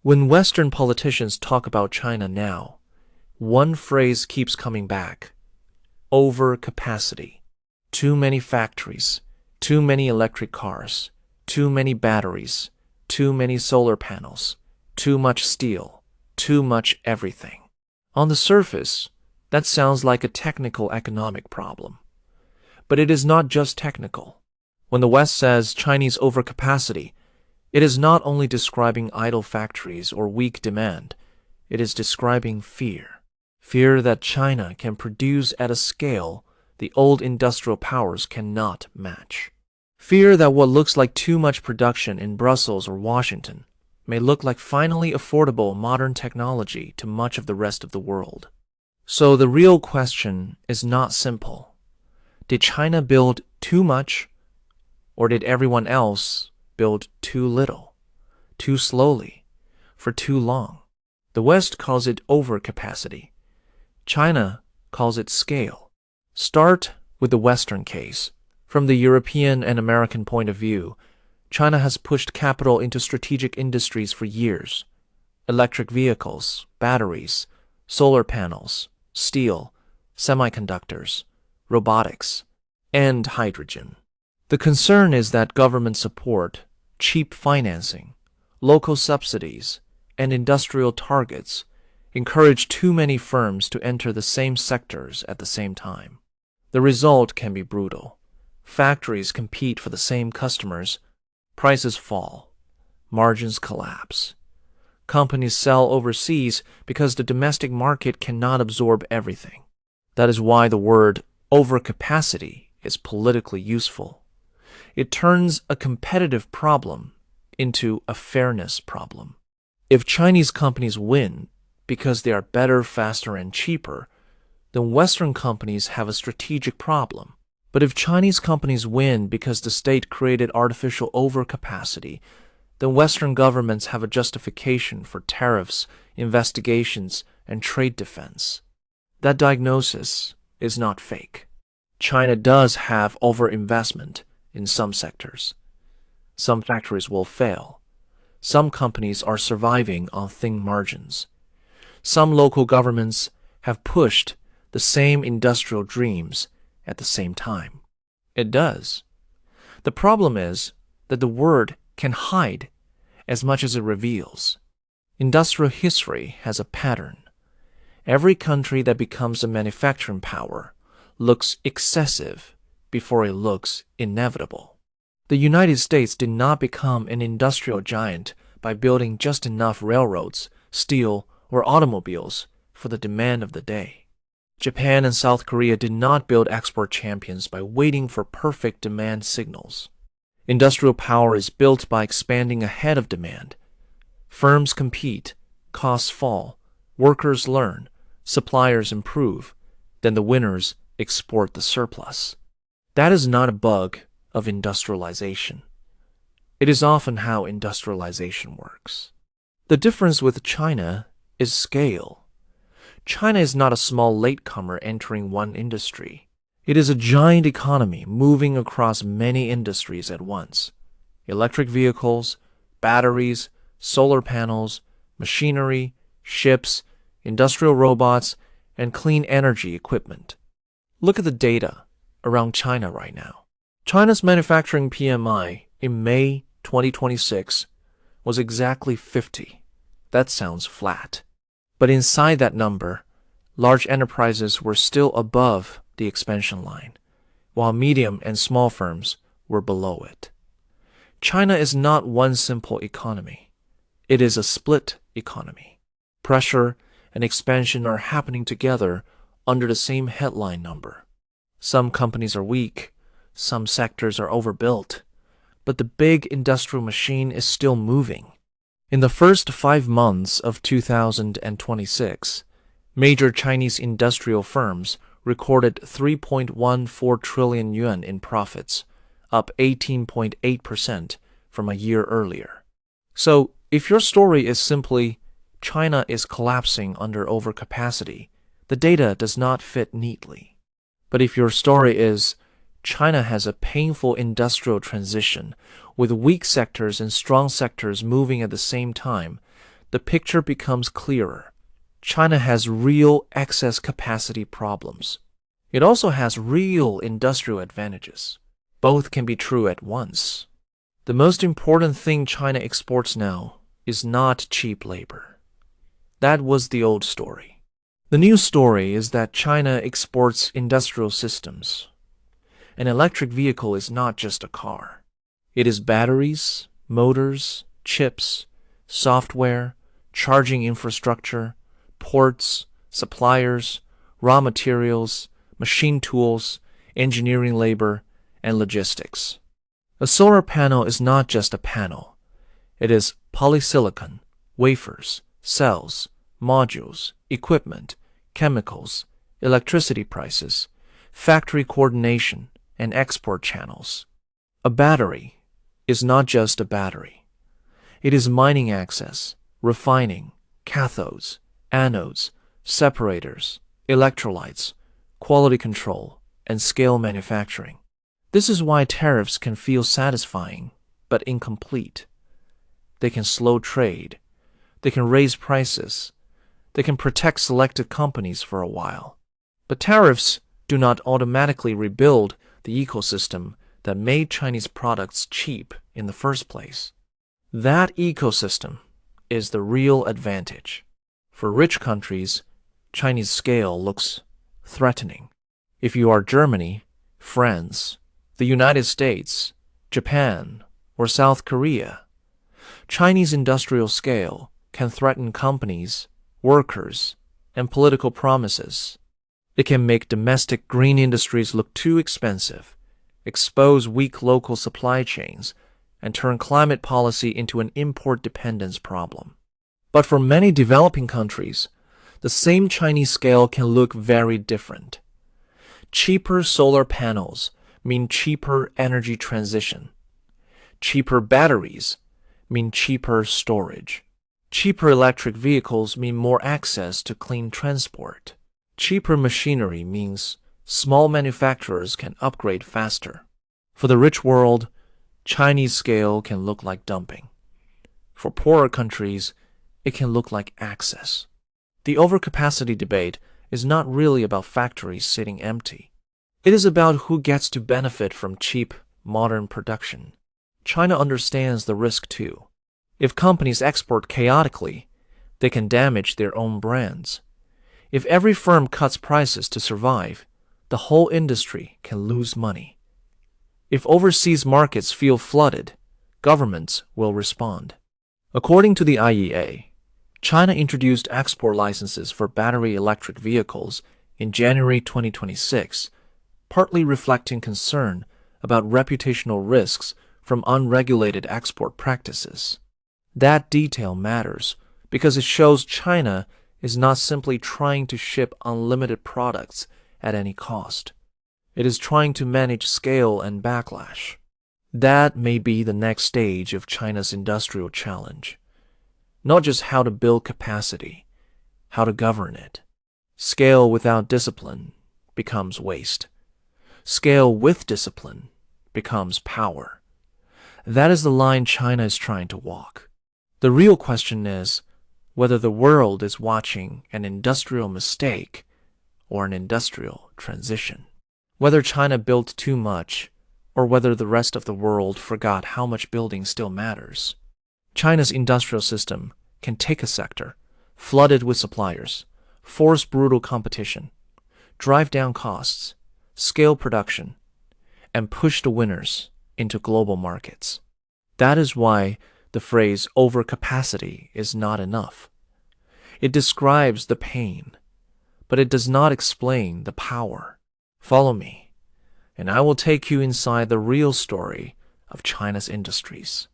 When Western politicians talk about China now, one phrase keeps coming back: overcapacity. Too many factories, too many electric cars, too many batteries, too many solar panels, too much steel, too much everything. On the surface, that sounds like a technical economic problem. But it is not just technical. When the West says Chinese overcapacity, it is not only describing idle factories or weak demand, it is describing fear. Fear that China can produce at a scale the old industrial powers cannot match. Fear that what looks like too much production in Brussels or Washington may look like finally affordable modern technology to much of the rest of the world. So the real question is not simple. Did China build too much, or did everyone else build too little, too slowly, for too long? The West calls it overcapacity. China calls it scale. Start with the Western case. From the European and American point of view, China has pushed capital into strategic industries for years: electric vehicles, batteries, solar panels, steel, semiconductors, robotics, and hydrogen. The concern is that government support, cheap financing, local subsidies, and industrial targets encourage too many firms to enter the same sectors at the same time. The result can be brutal. Factories compete for the same customers, prices fall, margins collapse. Companies sell overseas because the domestic market cannot absorb everything. That is why the word overcapacity is politically useful. It turns a competitive problem into a fairness problem. If Chinese companies win because they are better, faster, and cheaper, then Western companies have a strategic problem. But if Chinese companies win because the state created artificial overcapacity, then Western governments have a justification for tariffs, investigations, and trade defense. That diagnosis is not fake. China does have overinvestment in some sectors. Some factories will fail. Some companies are surviving on thin margins. Some local governments have pushed the same industrial dreams at the same time. It does. The problem is that the word can hide as much as it reveals. Industrial history has a pattern. Every country that becomes a manufacturing power looks excessive before it looks inevitable. The United States did not become an industrial giant by building just enough railroads, steel, or automobiles for the demand of the day. Japan and South Korea did not build export champions by waiting for perfect demand signals. Industrial power is built by expanding ahead of demand. Firms compete, costs fall, workers learn, suppliers improve, then the winners export the surplus. That is not a bug of industrialization. It is often how industrialization works. The difference with China is scale. China is not a small latecomer entering one industry. It is a giant economy moving across many industries at once: electric vehicles, batteries, solar panels, machinery, ships, industrial robots, and clean energy equipment. Look at the data around China right now. China's manufacturing PMI in May 2026 was exactly 50. That sounds flat. But inside that number, large enterprises were still above the expansion line, while medium and small firms were below it. China is not one simple economy. It is a split economy. Pressure and expansion are happening together under the same headline number. Some companies are weak, some sectors are overbuilt, but the big industrial machine is still moving. In the first 5 months of 2026, major Chinese industrial firms recorded 3.14 trillion yuan in profits, up 18.8% from a year earlier. So, if your story is simply China is collapsing under overcapacity, the data does not fit neatly. But if your story is China has a painful industrial transition with weak sectors and strong sectors moving at the same time, the picture becomes clearer. China has real excess capacity problems. It also has real industrial advantages. Both can be true at once. The most important thing China exports now is not cheap labor. That was the old story. The new story is that China exports industrial systems. An electric vehicle is not just a car. It is batteries, motors, chips, software, charging infrastructure, ports, suppliers, raw materials, machine tools, engineering labor, and logistics. A solar panel is not just a panel. It is polysilicon, wafers, cells, modules, equipment, chemicals, electricity prices, factory coordination, and export channels. A battery is not just a battery. It is mining access, refining, cathodes, anodes, separators, electrolytes, quality control, and scale manufacturing. This is why tariffs can feel satisfying, but incomplete. They can slow trade. They can raise prices. They can protect selected companies for a while. But tariffs do not automatically rebuild the ecosystem that made Chinese products cheap in the first place. That ecosystem is the real advantage. For rich countries, Chinese scale looks threatening. If you are Germany, France, the United States, Japan, or South Korea, Chinese industrial scale can threaten companies, workers, and political promises. It can make domestic green industries look too expensive, expose weak local supply chains, and turn climate policy into an import dependence problem. But for many developing countries, the same Chinese scale can look very different. Cheaper solar panels mean cheaper energy transition. Cheaper batteries mean cheaper storage. Cheaper electric vehicles mean more access to clean transport. Cheaper machinery means small manufacturers can upgrade faster. For the rich world, Chinese scale can look like dumping. For poorer countries, it can look like access. The overcapacity debate is not really about factories sitting empty. It is about who gets to benefit from cheap, modern production. China understands the risk too. If companies export chaotically, they can damage their own brands. If every firm cuts prices to survive, the whole industry can lose money. If overseas markets feel flooded, governments will respond. According to the IEA, China introduced export licenses for battery electric vehicles in January 2026, partly reflecting concern about reputational risks from unregulated export practices. That detail matters because it shows China is not simply trying to ship unlimited products at any cost. It is trying to manage scale and backlash. That may be the next stage of China's industrial challenge. Not just how to build capacity, how to govern it. Scale without discipline becomes waste. Scale with discipline becomes power. That is the line China is trying to walk. The real question is whether the world is watching an industrial mistake or an industrial transition. Whether China built too much or whether the rest of the world forgot how much building still matters. China's industrial system can take a sector, flood it with suppliers, force brutal competition, drive down costs, scale production, and push the winners into global markets. That is why the phrase overcapacity is not enough. It describes the pain, but it does not explain the power. Follow me, and I will take you inside the real story of China's industries.